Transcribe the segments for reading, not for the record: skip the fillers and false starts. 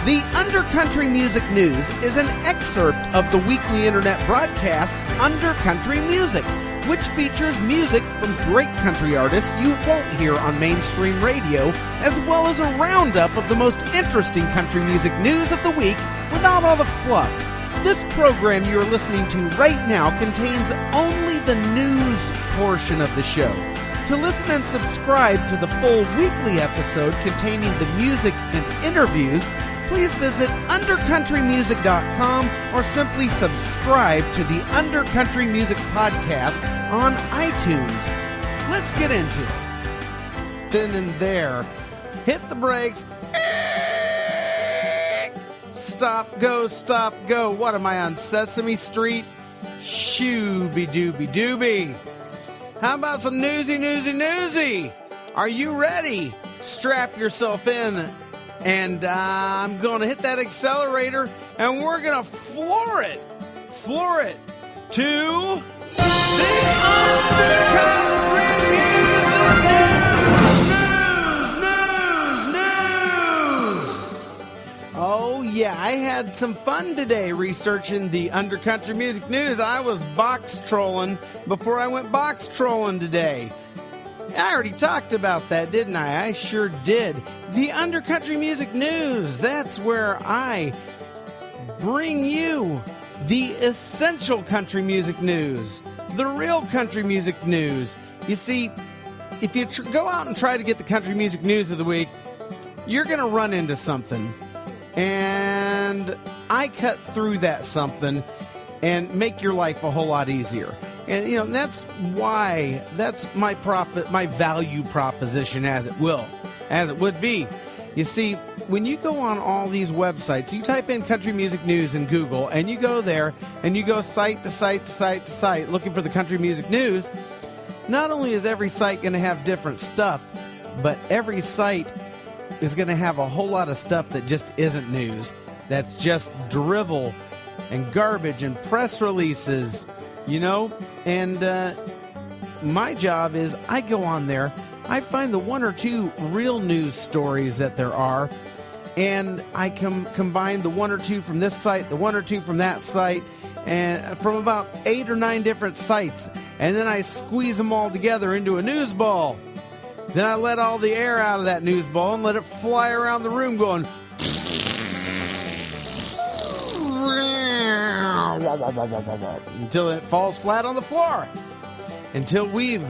The Undercountry Music News is an excerpt of the weekly internet broadcast Undercountry Music, which features music from great country artists you won't hear on mainstream radio, as well as a roundup of the most interesting country music news of the week without all the fluff. This program you are listening to right now contains only the news portion of the show. To listen and subscribe to the full weekly episode containing the music and interviews, please visit undercountrymusic.com or simply subscribe to the Undercountry Music Podcast on iTunes. Let's get into it. Then and there, hit the brakes. Stop, go. What am I on Sesame Street? Shooby-dooby-dooby. How about some newsy? Are you ready? Strap yourself in. And I'm going to hit that accelerator, and we're going to floor it to the Undercountry Music News. Oh, yeah, I had some fun today researching the Undercountry Music News. I was box trolling before I went box trolling today. I already talked about that, didn't I? I sure did. The Undercountry Music News. That's where I bring you the essential country music news, the real country music news. You see, if you go out and try to get the country music news of the week, you're going to run into something. And I cut through that something and make your life a whole lot easier. And, you know, that's why, that's my value proposition, as it would be. You see, when you go on all these websites, you type in country music news in Google, and you go there, and you go site to site looking for the country music news. Not only is every site going to have different stuff, but every site is going to have a whole lot of stuff that just isn't news. That's just drivel and garbage and press releases. You know, and my job is I go on there, I find the one or two real news stories that there are, and I combine the one or two from this site, the one or two from that site, and from about 8 or 9 different sites, and then I squeeze them all together into a news ball. Then I let all the air out of that news ball and let it fly around the room going until it falls flat on the floor. Until we've,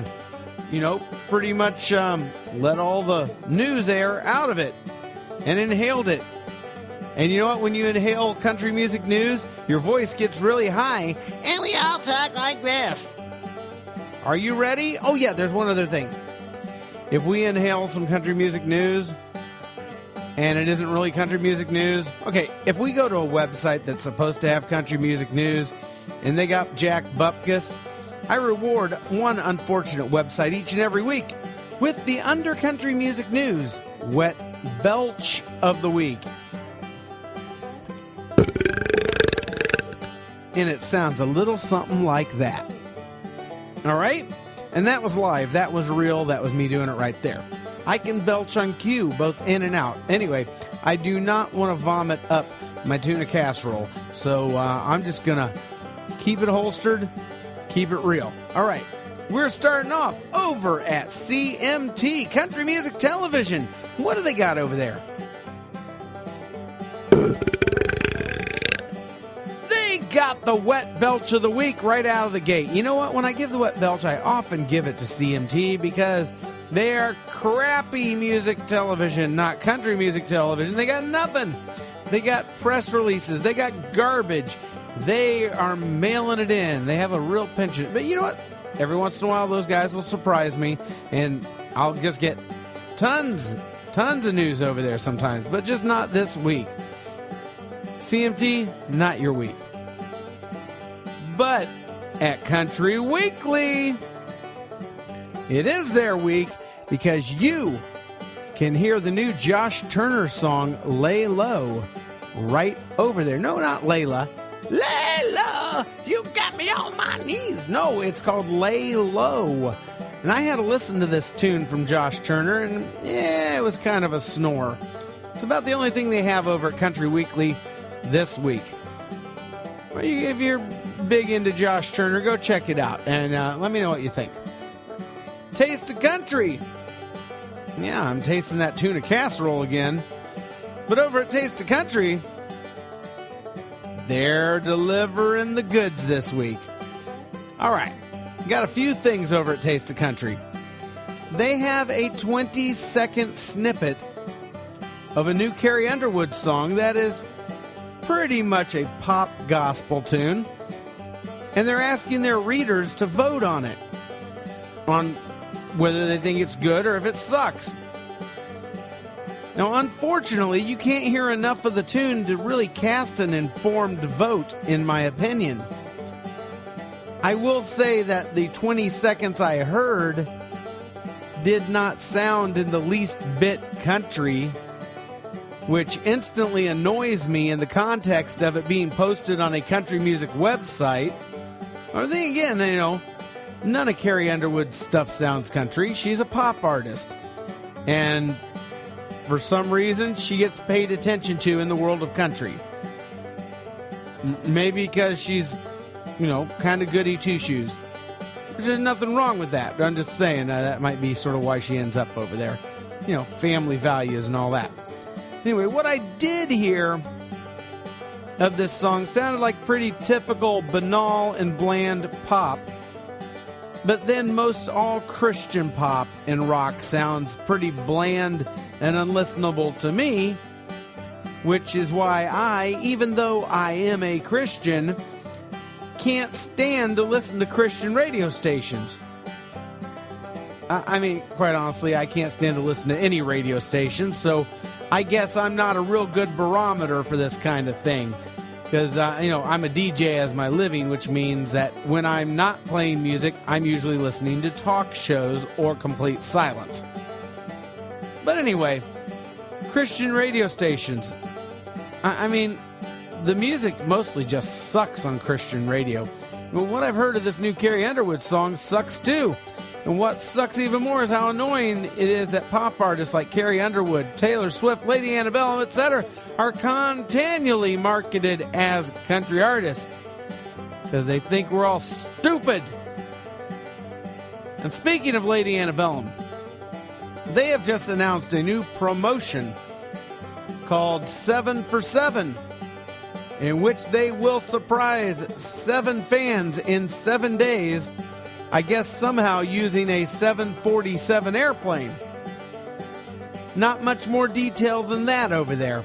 pretty much let all the news air out of it and inhaled it. And you know what? When you inhale country music news, your voice gets really high, and we all talk like this. Are you ready? Oh, yeah, there's one other thing. If we inhale some country music news, and it isn't really country music news. Okay, if we go to a website that's supposed to have country music news, and they got Jack Bupkus, I reward one unfortunate website each and every week with the Undercountry Music News Wet Belch of the Week. And it sounds a little something like that. All right? And that was live. That was real. That was me doing it right there. I can belch on cue, both in and out. Anyway, I do not want to vomit up my tuna casserole, so I'm just going to keep it holstered, keep it real. All right, we're starting off over at CMT, Country Music Television. What do they got over there? They got the wet belch of the week right out of the gate. You know what? When I give the wet belch, I often give it to CMT because they are crappy music television, not country music television. They got nothing. They got press releases. They got garbage. They are mailing it in. They have a real penchant. But you know what? Every once in a while, those guys will surprise me, and I'll just get tons of news over there sometimes, but just not this week. CMT, not your week. But at Country Weekly, it is their week because you can hear the new Josh Turner song, Lay Low, right over there. No, not Layla. Lay low, you got me on my knees. No, it's called Lay Low. And I had to listen to this tune from Josh Turner, and yeah, it was kind of a snore. It's about the only thing they have over at Country Weekly this week. Well, if you're big into Josh Turner, go check it out and let me know what you think. Taste of Country. Yeah, I'm tasting that tuna casserole again. But over at Taste of Country, they're delivering the goods this week. All right, got a few things over at Taste of Country. They have a 20-second snippet of a new Carrie Underwood song that is pretty much a pop gospel tune. And they're asking their readers to vote on it, on whether they think it's good or if it sucks. Now, unfortunately, you can't hear enough of the tune to really cast an informed vote, in my opinion. I will say that the 20 seconds I heard did not sound in the least bit country, which instantly annoys me in the context of it being posted on a country music website. Or then again, none of Carrie Underwood's stuff sounds country. She's a pop artist. And for some reason, she gets paid attention to in the world of country. Maybe because she's, kind of goody two-shoes. There's nothing wrong with that. I'm just saying that might be sort of why she ends up over there. Family values and all that. Anyway, what I did hear of this song sounded like pretty typical banal and bland pop. But then most all Christian pop and rock sounds pretty bland and unlistenable to me, which is why I, even though I am a Christian, can't stand to listen to Christian radio stations. I mean, quite honestly, I can't stand to listen to any radio station, so I guess I'm not a real good barometer for this kind of thing. Because, I'm a DJ as my living, which means that when I'm not playing music, I'm usually listening to talk shows or complete silence. But anyway, Christian radio stations. I mean, the music mostly just sucks on Christian radio. Well, what I've heard of this new Carrie Underwood song sucks too. And what sucks even more is how annoying it is that pop artists like Carrie Underwood, Taylor Swift, Lady Antebellum, etc. are continually marketed as country artists because they think we're all stupid. And speaking of Lady Antebellum, they have just announced a new promotion called 7 for 7, in which they will surprise 7 fans in 7 days, I guess somehow using a 747 airplane. Not much more detail than that over there.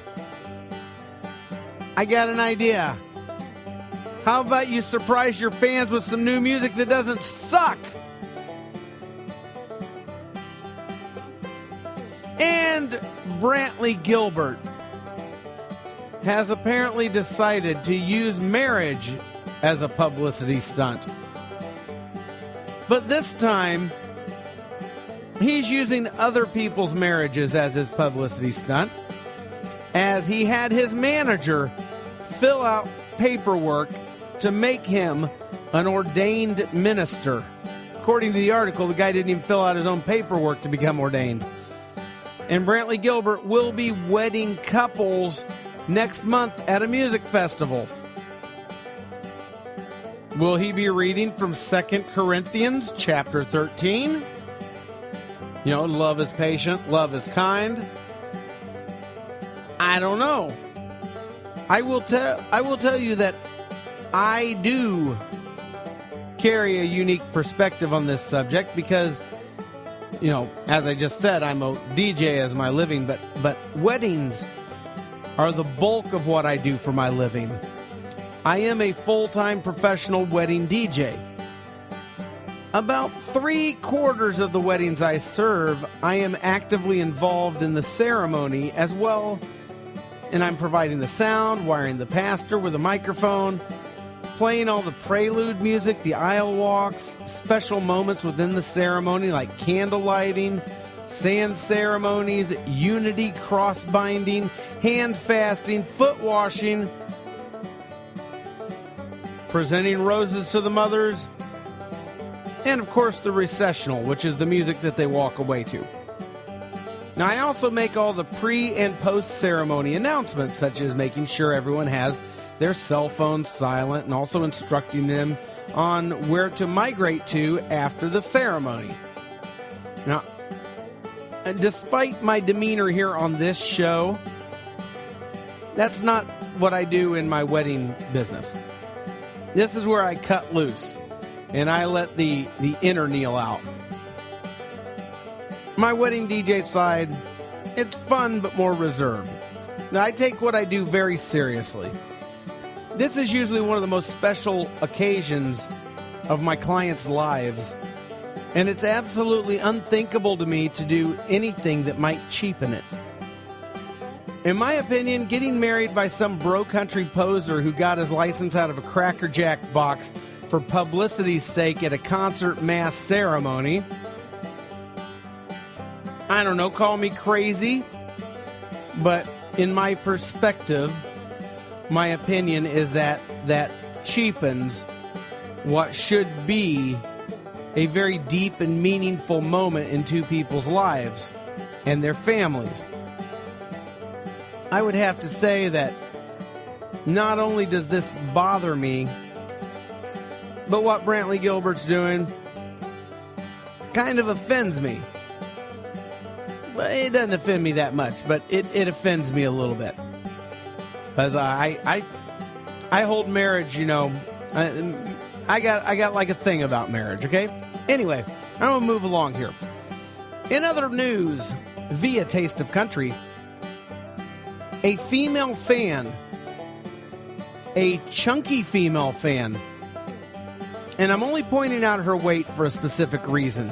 I got an idea. How about you surprise your fans with some new music that doesn't suck? And Brantley Gilbert has apparently decided to use marriage as a publicity stunt. But this time, he's using other people's marriages as his publicity stunt, as he had his manager fill out paperwork to make him an ordained minister. According to the article, the guy didn't even fill out his own paperwork to become ordained. And Brantley Gilbert will be wedding couples next month at a music festival. Will he be reading from 2 Corinthians chapter 13? Love is patient, love is kind. I don't know. I will tell you that I do carry a unique perspective on this subject because, as I just said, I'm a DJ as my living, but weddings are the bulk of what I do for my living. I am a full-time professional wedding DJ. About 3/4 of the weddings I serve, I am actively involved in the ceremony as well, and I'm providing the sound, wiring the pastor with a microphone, playing all the prelude music, the aisle walks, special moments within the ceremony like candle lighting, sand ceremonies, unity, cross binding, hand fasting, foot washing, presenting roses to the mothers, and of course the recessional, which is the music that they walk away to. Now, I also make all the pre- and post-ceremony announcements, such as making sure everyone has their cell phones silent and also instructing them on where to migrate to after the ceremony. Now, despite my demeanor here on this show, that's not what I do in my wedding business. This is where I cut loose and I let the inner Neil out. My wedding DJ side, it's fun but more reserved. Now, I take what I do very seriously. This is usually one of the most special occasions of my clients' lives, and it's absolutely unthinkable to me to do anything that might cheapen it. In my opinion, getting married by some bro-country poser who got his license out of a Cracker Jack box for publicity's sake at a concert mass ceremony, I don't know, call me crazy, but in my perspective, my opinion is that cheapens what should be a very deep and meaningful moment in two people's lives and their families. I would have to say that not only does this bother me, but what Brantley Gilbert's doing kind of offends me. But it doesn't offend me that much, but it offends me a little bit. Because I hold marriage, you know, I got like a thing about marriage, okay? Anyway, I'm going to move along here. In other news, via Taste of Country, a female fan, a chunky female fan, and I'm only pointing out her weight for a specific reason.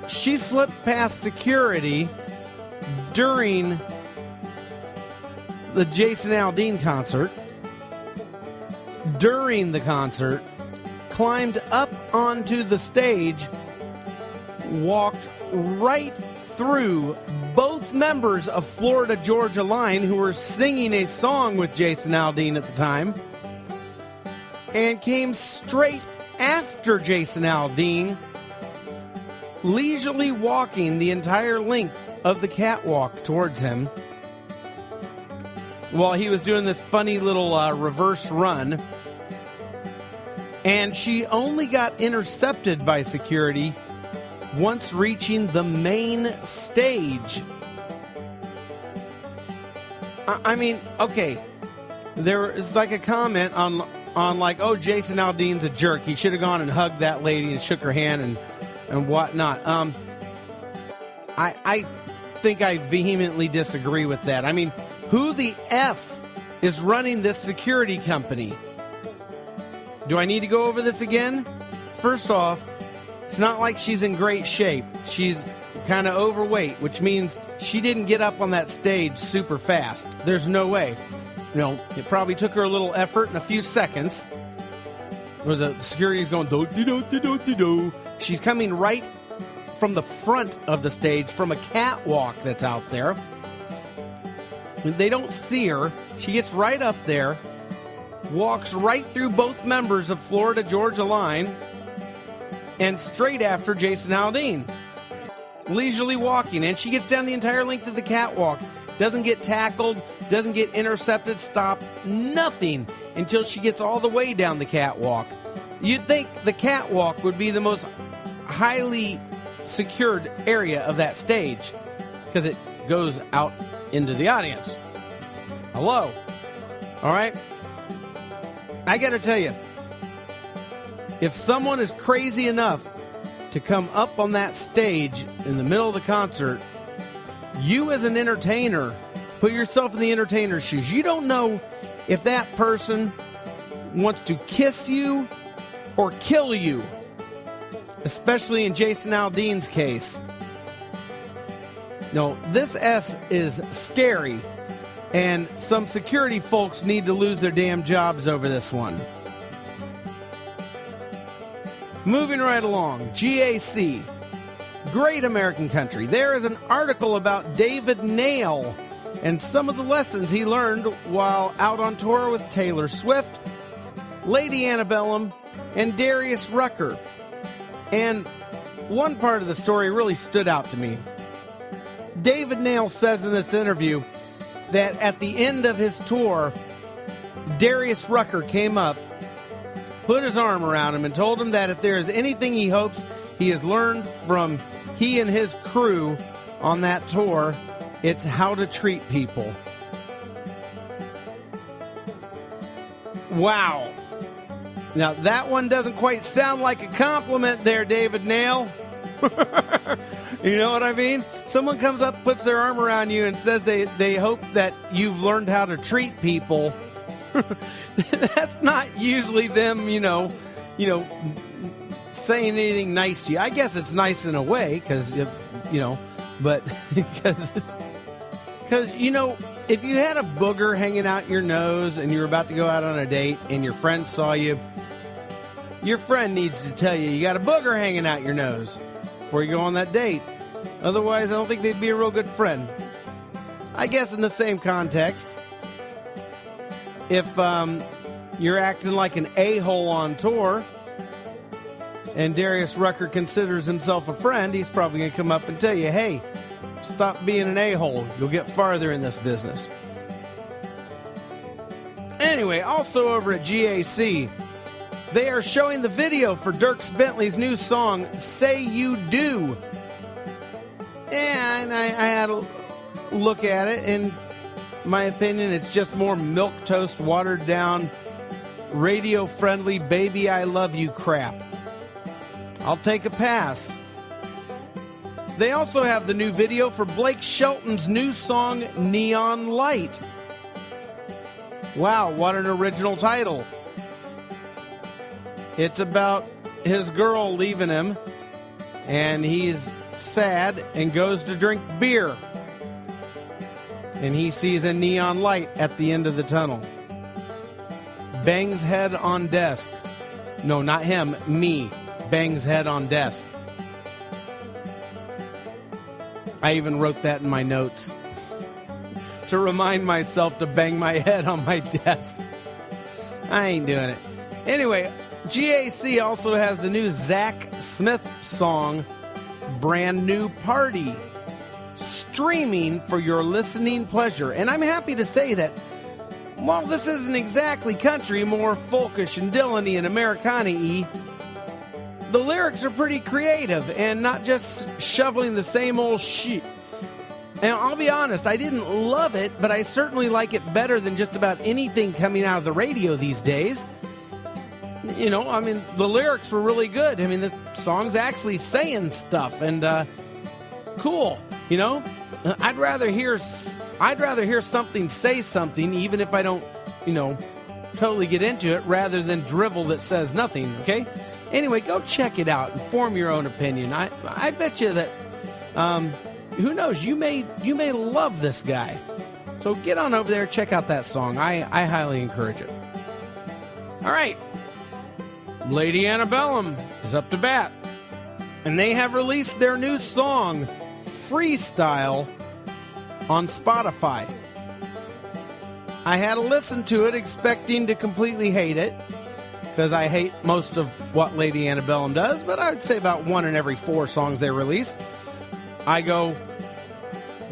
She slipped past security during the Jason Aldean concert. During the concert, climbed up onto the stage, walked right through both members of Florida Georgia Line who were singing a song with Jason Aldean at the time, and came straight after Jason Aldean, leisurely walking the entire length of the catwalk towards him while he was doing this funny little reverse run. And she only got intercepted by security once reaching the main stage. I mean, okay, there is like a comment on like, oh, Jason Aldean's a jerk. He should have gone and hugged that lady and shook her hand and whatnot. I think I vehemently disagree with that. I mean, who the F is running this security company? Do I need to go over this again? First off, it's not like she's in great shape. She's kind of overweight, which means she didn't get up on that stage super fast. There's no way. You know, it probably took her a little effort and a few seconds. The security's going do-de-do-de-do-de-do. She's coming right from the front of the stage from a catwalk that's out there. They don't see her. She gets right up there, walks right through both members of Florida Georgia Line, and straight after Jason Aldean. Leisurely walking, and she gets down the entire length of the catwalk. Doesn't get tackled, doesn't get intercepted, stopped, nothing until she gets all the way down the catwalk. You'd think the catwalk would be the most highly secured area of that stage because it goes out into the audience. Hello. All right. I got to tell you, if someone is crazy enough to come up on that stage in the middle of the concert, you as an entertainer, put yourself in the entertainer's shoes. You don't know if that person wants to kiss you or kill you, especially in Jason Aldean's case. No, this S is scary, and some security folks need to lose their damn jobs over this one. Moving right along, GAC, Great American Country. There is an article about David Nail and some of the lessons he learned while out on tour with Taylor Swift, Lady Antebellum, and Darius Rucker. And one part of the story really stood out to me. David Nail says in this interview that at the end of his tour, Darius Rucker came up, put his arm around him, and told him that if there is anything he hopes he has learned from he and his crew on that tour, it's how to treat people. Wow. Now, that one doesn't quite sound like a compliment there, David Nail. You know what I mean? Someone comes up, puts their arm around you, and says they hope that you've learned how to treat people. That's not usually them, saying anything nice to you. I guess it's nice in a way, because, but because, if you had a booger hanging out your nose and you were about to go out on a date and your friend saw you, your friend needs to tell you got a booger hanging out your nose before you go on that date. Otherwise, I don't think they'd be a real good friend. I guess in the same context, if you're acting like an a-hole on tour and Darius Rucker considers himself a friend, he's probably going to come up and tell you, hey, stop being an a-hole. You'll get farther in this business. Anyway, also over at GAC, they are showing the video for Dierks Bentley's new song, Say You Do. And I had a look at it, and my opinion, it's just more milquetoast, watered down, radio-friendly, baby I love you crap. I'll take a pass. They also have the new video for Blake Shelton's new song, Neon Light. Wow, what an original title. It's about his girl leaving him, and he's sad and goes to drink beer. And he sees a neon light at the end of the tunnel. Bangs head on desk. No, not him, me. Bangs head on desk. I even wrote that in my notes to remind myself to bang my head on my desk. I ain't doing it. Anyway, GAC also has the new Zach Smith song, Brand New Party, streaming for your listening pleasure. And I'm happy to say that while this isn't exactly country, more folkish and Dylan-y and Americana-y, the lyrics are pretty creative and not just shoveling the same old shit. And I'll be honest, I didn't love it, but I certainly like it better than just about anything coming out of the radio these days. The lyrics were really good. The song's actually saying stuff, and cool. I'd rather hear something say something, even if I don't, totally get into it, rather than drivel that says nothing. Okay. Anyway, go check it out and form your own opinion. I bet you that, who knows, you may love this guy. So get on over there, check out that song. I highly encourage it. All right. Lady Antebellum is up to bat. And they have released their new song, Freestyle, on Spotify. I had to listen to it expecting to completely hate it, because I hate most of what Lady Antebellum does, but I would say about 1 in every 4 songs they release, I go,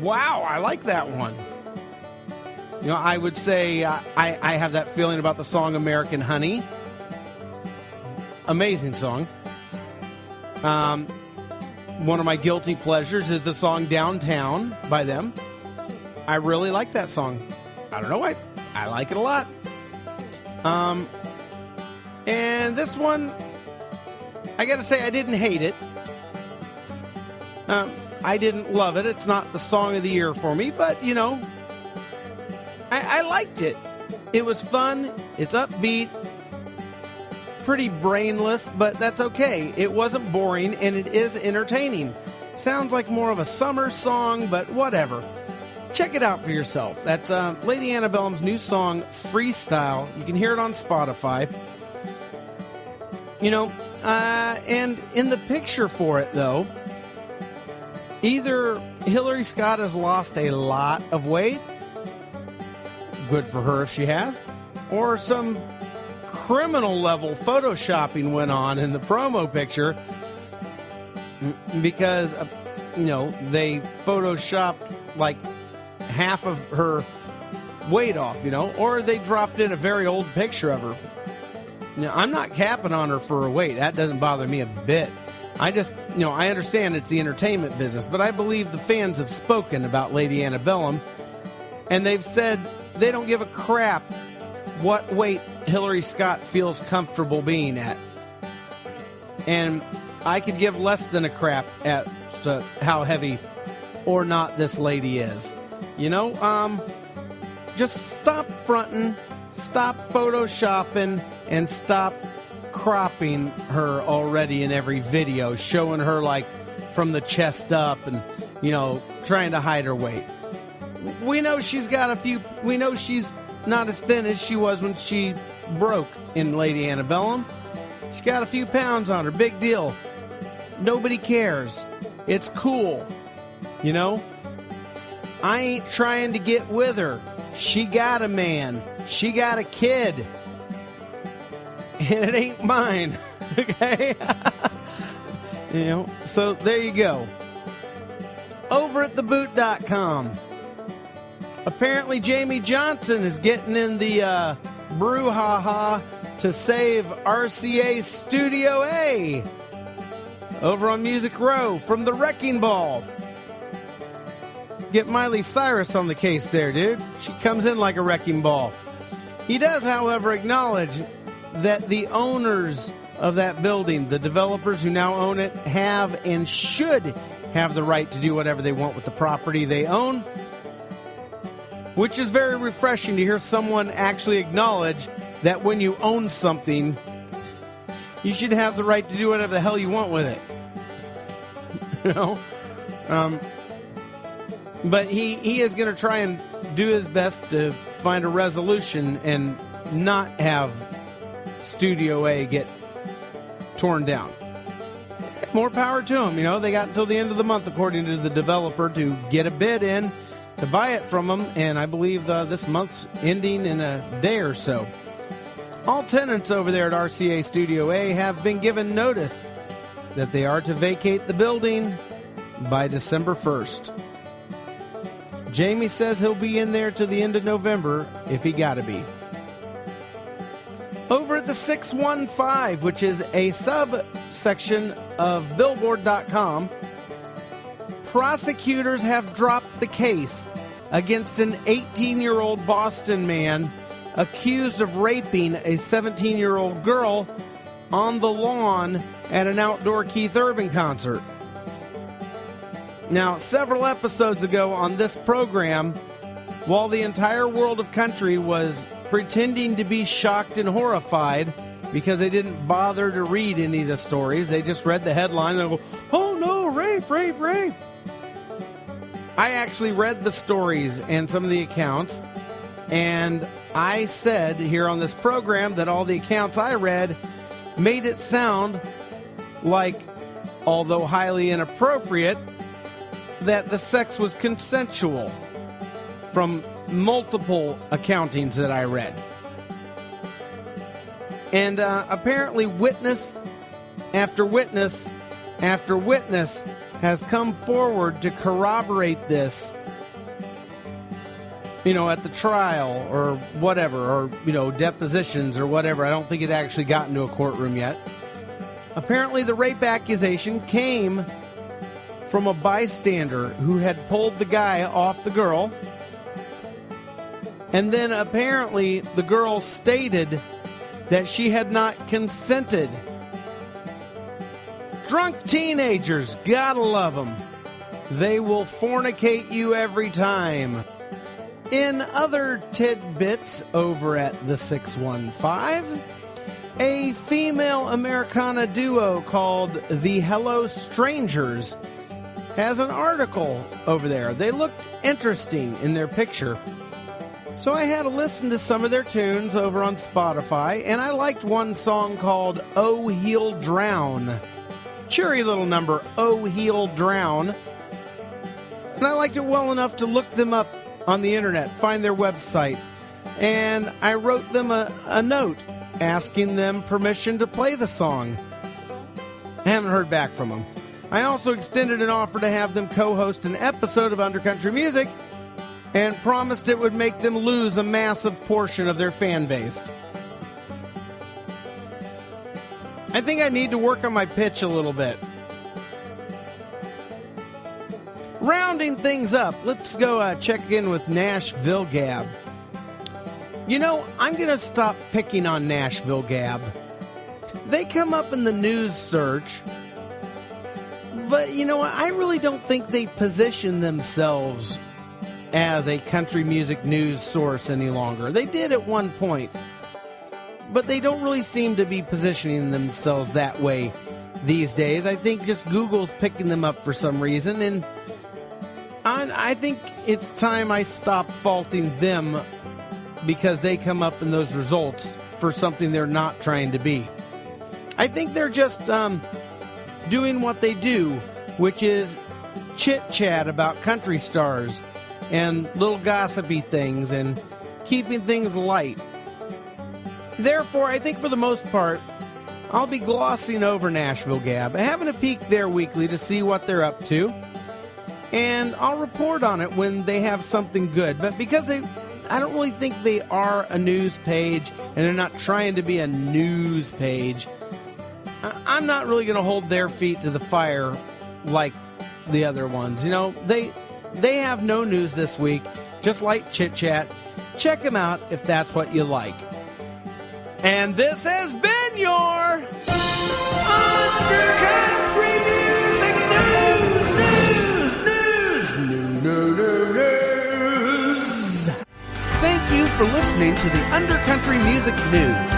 wow, I like that one. I would say I have that feeling about the song American Honey. Amazing song. One of my guilty pleasures is the song Downtown by them. I really like that song. I don't know why. I like it a lot. And this one, I gotta say, I didn't hate it. I didn't love it. It's not the song of the year for me, but, I liked it. It was fun. It's upbeat. Pretty brainless, but that's okay. It wasn't boring, and it is entertaining. Sounds like more of a summer song, but whatever. Check it out for yourself. That's Lady Antebellum's new song, Freestyle. You can hear it on Spotify. And in the picture for it, though, either Hillary Scott has lost a lot of weight, good for her if she has, or some criminal level photoshopping went on in the promo picture, because they photoshopped like half of her weight off, or they dropped in a very old picture of her. Now, I'm not capping on her for her weight. That doesn't bother me a bit. I just, I understand it's the entertainment business, but I believe the fans have spoken about Lady Antebellum, and they've said they don't give a crap what weight Hillary Scott feels comfortable being at. And I could give less than a crap at how heavy or not this lady is. Just stop fronting, stop photoshopping, and stop cropping her already in every video, showing her like from the chest up and, trying to hide her weight. We know she's not as thin as she was when she broke in Lady Antebellum. She got a few pounds on her, big deal. Nobody cares. It's cool, I ain't trying to get with her. She got a man. She got a kid. And it ain't mine. Okay? So there you go. Over at theboot.com. Apparently Jamey Johnson is getting in the brouhaha to save RCA Studio A over on Music Row from the Wrecking Ball. Get Miley Cyrus on the case there, dude. She comes in like a wrecking ball. He does, however, acknowledge that the owners of that building, the developers who now own it, have and should have the right to do whatever they want with the property they own, which is very refreshing to hear someone actually acknowledge that when you own something, you should have the right to do whatever the hell you want with it. But he is going to try and do his best to find a resolution and not have Studio A get torn down. More power to them. They got until the end of the month, according to the developer, to get a bid in to buy it from them, and I believe this month's ending in a day or so. All tenants over there at RCA Studio A have been given notice that they are to vacate the building by December 1st. Jamey says he'll be in there to the end of November if he gotta be. Over at the 615, which is a subsection of Billboard.com, prosecutors have dropped the case against an 18-year-old Boston man accused of raping a 17-year-old girl on the lawn at an outdoor Keith Urban concert. Now, several episodes ago on this program, while the entire world of country was pretending to be shocked and horrified because they didn't bother to read any of the stories, they just read the headline and go, "Oh no, rape, rape, rape." I actually read the stories and some of the accounts, and I said here on this program that all the accounts I read made it sound like, although highly inappropriate, that the sex was consensual from multiple accountings that I read. And apparently witness after witness after witness has come forward to corroborate this, at the trial or whatever, or, depositions or whatever. I don't think it actually got into a courtroom yet. Apparently the rape accusation came from a bystander who had pulled the guy off the girl. And then apparently the girl stated that she had not consented. Drunk teenagers, gotta love them. They will fornicate you every time. In other tidbits over at the 615, a female Americana duo called the Hello Strangers has an article over there. They looked interesting in their picture. So I had to listen to some of their tunes over on Spotify, and I liked one song called Oh He'll Drown. Cheery little number, Oh He'll Drown. And I liked it well enough to look them up on the internet, find their website, and I wrote them a note asking them permission to play the song. I haven't heard back from them. I also extended an offer to have them co-host an episode of Undercountry Music and promised it would make them lose a massive portion of their fan base. I think I need to work on my pitch a little bit. Rounding things up, let's go check in with Nashville Gab. You know, I'm going to stop picking on Nashville Gab. They come up in the news search, but you know what? I really don't think they position themselves as a country music news source any longer. They did at one point, but they don't really seem to be positioning themselves that way these days. I think just Google's picking them up for some reason, and I think it's time I stop faulting them because they come up in those results for something they're not trying to be. I think they're just doing what they do, which is chit-chat about country stars and little gossipy things and keeping things light. Therefore, I think for the most part, I'll be glossing over Nashville Gab, having a peek there weekly to see what they're up to, and I'll report on it when they have something good. But because I don't really think they are a news page, and they're not trying to be a news page, I'm not really going to hold their feet to the fire like the other ones. You know, they have no news this week, just like Chit Chat. Check them out if that's what you like. And this has been your Undercountry Music News. Thank you for listening to the Undercountry Music News.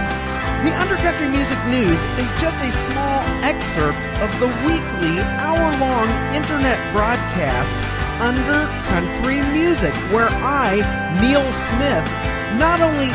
The Undercountry Music News is just a small excerpt of the weekly, hour-long internet broadcast, Undercountry Music, where I, Neil Smith, not only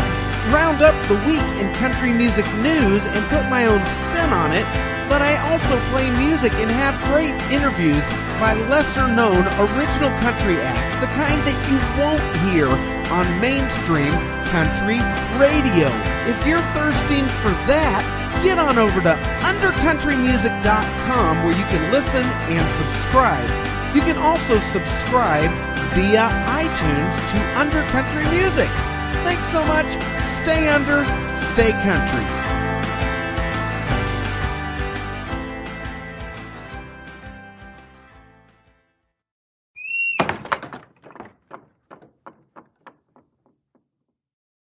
round up the week in country music news and put my own spin on it, but I also play music and have great interviews by lesser-known original country acts, the kind that you won't hear on mainstream country radio. If you're thirsting for that, get on over to undercountrymusic.com where you can listen and subscribe. You can also subscribe via iTunes to Undercountry Music. Thanks so much. Stay under, stay country.